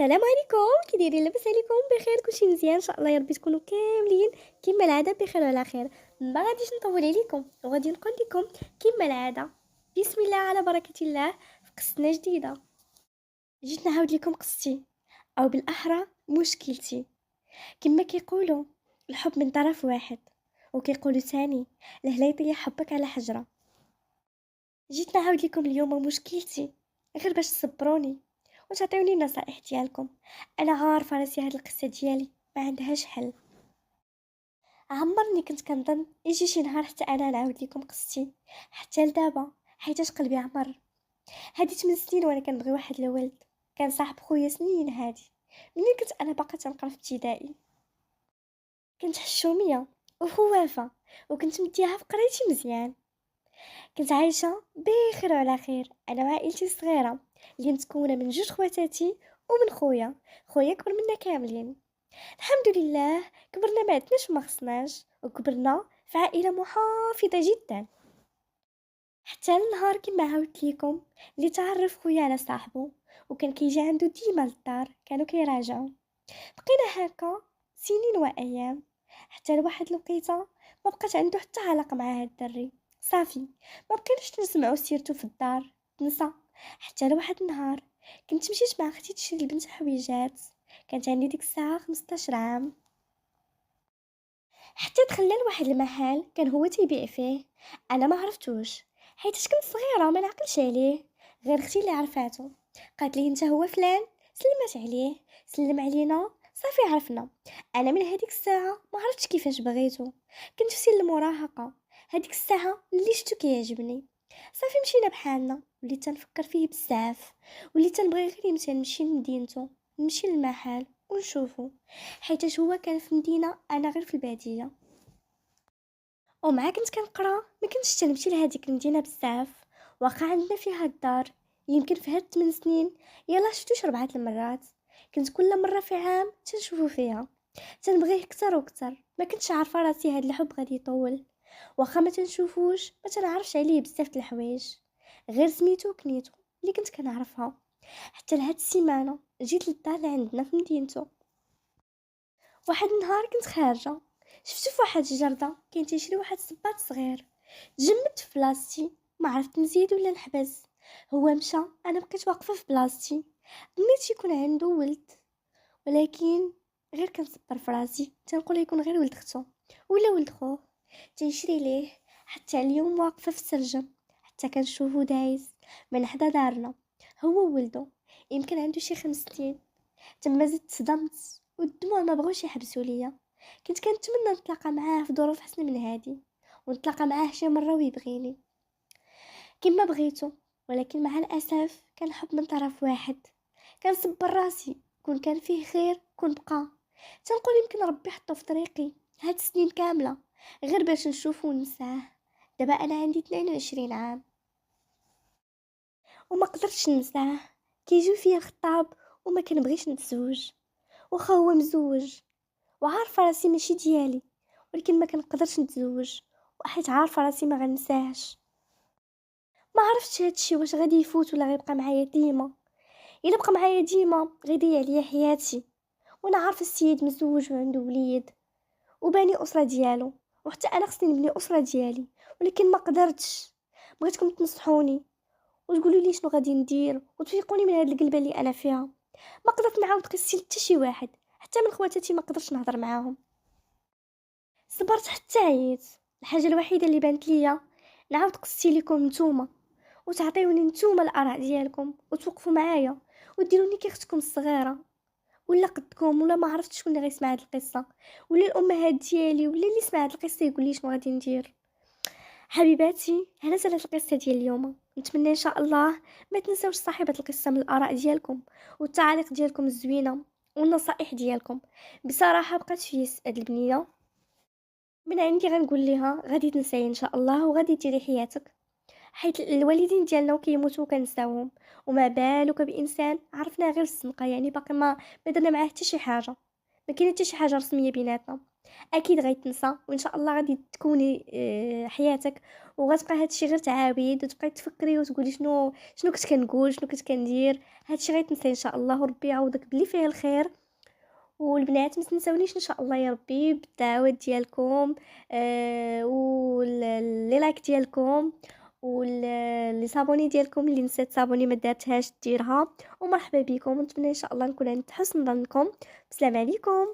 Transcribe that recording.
السلام عليكم، كي دايرين؟ لاباس عليكم؟ بخير؟ كلشي مزيان ان شاء الله. يا ربي تكونوا كاملين كما العاده بخير وعلى خير. ما غاديش نطول عليكم وغادي نقول لكم كما العاده. بسم الله على بركه الله. في قصتنا جديده جيت نعاود لكم قصتي، او بالاحرى مشكلتي. كما كيقولوا الحب من طرف واحد، وكيقولوا ثاني لا يطيح حبك على حجره. جيت نعاود لكم اليوم مشكلتي، غير باش تصبروني وتعطيوني النصائح ديالكم. انا عارفه راسي هاد القصه ديالي ما عندهاش حل. عمرني كنت كنظن يجي شي نهار حتى انا نعاود لكم قصتي، حتى لدابا حيتاش قلبي عمر. هادي 8 سنين وانا كنبغي واحد الولد، كان صاحب خويا سنين هادي. منين كنت انا باقا تنقرا في ابتدائي، كنت حشوميه وخوافه، وكنت مديها في قرايتي مزيان. كنت عايشه بخير وعلى خير انا وعائلتي الصغيره اللي متكونه من جوج خواتاتي ومن خويا كبر منا كاملين. الحمد لله كبرنا ما عندناش وما خصناش، وكبرنا في عائله محافظه جدا. حتى النهار كما عاودت لكم اللي تعرف خويا على صاحبه، وكان كيجي عنده ديما للدار، كانوا كيراجعوا. بقينا هكا سنين وايام، حتى لواحد الوقيته ما بقات عنده حتى علاقه مع هاد الدري. صافي ما بقيناش نسمعوا سيرته في الدار، تنسى. حتى لواحد النهار كنت مشيت مع اختي تشري البنت حويجات، كانت عندي ديك الساعه 15 عام. حتى دخلنا لواحد المحل كان هو تيبيع فيه. انا ما عرفتوش حيت كنت صغيره ما نعقلش عليه، غير اختي اللي عرفاته. قالت لي انت هو فلان، سلمت عليه، سلم علينا، صافي عرفنا. انا من هذيك الساعه ما عرفتش كيفاش بغيته، كنت في سن المراهقه. هذيك الساعه اللي شفتو كيعجبني، صافي مشينا بحالنا. وليت تنفكر فيه بزاف، وليت تنبغي غير يمتى نمشي لمدينته، نمشي للمحل ونشوفه، حيت هو كان في مدينه انا غير في الباديه. ومع كنت كنقرا ما كنتش تنمشي لهاديك المدينه بزاف، واخا عندنا فيها الدار. يمكن في هاد 8 سنين يلا شفتوش 4 المرات. كنت كل مره في عام تنشوفو فيها، تنبغيه كتر وكتر. ما كنتش عارفه راسي هاد الحب غادي يطول، واخا ما تنشوفوش ما تنعرفش عليه بزاف د الحوايج، غير سميتو وكنيتو اللي كنت كنعرفها. حتى لهاد السيمانه جيت للدار اللي عندنا في مدينته. واحد النهار كنت خارجه، شفتو في واحد الجرده كاين تيشري واحد الصباط صغير. تجمدت في بلاصتي، ما عرفت نزيد ولا نحبس. هو مشى، انا بقيت واقفه في بلاصتي. ظنيت يكون عنده ولد، ولكن غير كنصبر في راسي تنقول يكون غير ولد اختو ولا ولد خوه. تنشري ليه حتى اليوم واقفه في السرجم، حتى كنشوفو دايز من حدا دارنا، هو ولده. يمكن عنده شي 5 سنين. تما زدت صدمت، والدموع ما بغوش يحبسوا ليا. كنت كنتمنى نتلاقى معاه في ظروف احسن من هذه، ونتلاقى معاه شي مره ويبغيني كما بغيته. ولكن مع الاسف كان الحب من طرف واحد. كنصبر راسي كون كان فيه خير كون بقى. تنقول يمكن ربي حطه في طريقي هاد السنين كامله غير باش نشوفه وننساه. دابا انا عندي 22 عام وما قدرتش ننساه. كيجيو فيا خطاب وما كنبغيش نتزوج، واخا هو مزوج، وعارفه راسي ماشي ديالي، ولكن ما كنقدرش نتزوج وحيت عارفه راسي ما غنساهش. ما عرفتش هادشي واش غادي يفوت ولا غيبقى معايا ديما. الا بقى معايا ديما غيضيع عليا حياتي، وانا عارفه السيد مزوج وعنده وليد وباني اسره ديالو، وحتى انا خصني نبني اسره ديالي، ولكن ما قدرتش. بغيتكم تنصحوني وتقولوا لي شنو غادي ندير وتفيقوني من هاد القلبه اللي انا فيها. ما قدرت نعاود قصتي لحتى شي واحد، حتى من خواتاتي ما قدرتش نهضر معاهم. صبرت حتى عييت. الحاجه الوحيده اللي بانت ليا نعاود قصتي لكم نتوما، وتعطيوني نتوما الاراء ديالكم، وتوقفوا معايا وديروني كي اختكم الصغيره، ولا قدكم، ولا ما عرفتش شكون اللي غيسمع هاد القصه، ولا الامهات ديالي، ولا اللي سمع هاد القصه يقول لي شنو غادي ندير. حبيباتي هنا سالت القصه ديال اليوم. نتمنى ان شاء الله ما تنساوش صاحبه القصه من الاراء ديالكم والتعاليق ديالكم الزوينه والنصائح ديالكم. بصراحه بقات فيا هاد البنيه، من عندي غنقول ليها غادي تنساي ان شاء الله وغادي ديري حياتك، حيت الوالدين ديالنا كيموتوا كنساوهم. وما بالك بانسان عرفنا غير السنقه، يعني باقي ما درنا معاه حتى شي حاجه، ما كاين حتى شي حاجه رسميه بيناتنا. أكيد غيتنسى، وإن شاء الله غادي تكوني حياتك وغتبقى هاد الشي غير تعاود وتبقاي تفكري وتقولي شنو كنت كنقول، شنو كنت كندير، هاد الشي غيتنسى إن شاء الله وربي يعوضك باللي فيه الخير. والبنات ما تنساونيش إن شاء الله يا ربي بالدعوات ديالكم لي لايك ديالكم لي صابوني ديالكم، اللي نسات تصابوني ما دارتهاش ديرها، ومرحبا بكم، ونتمنى إن شاء الله نكون عند حسن ظنكم. بسلام عليكم.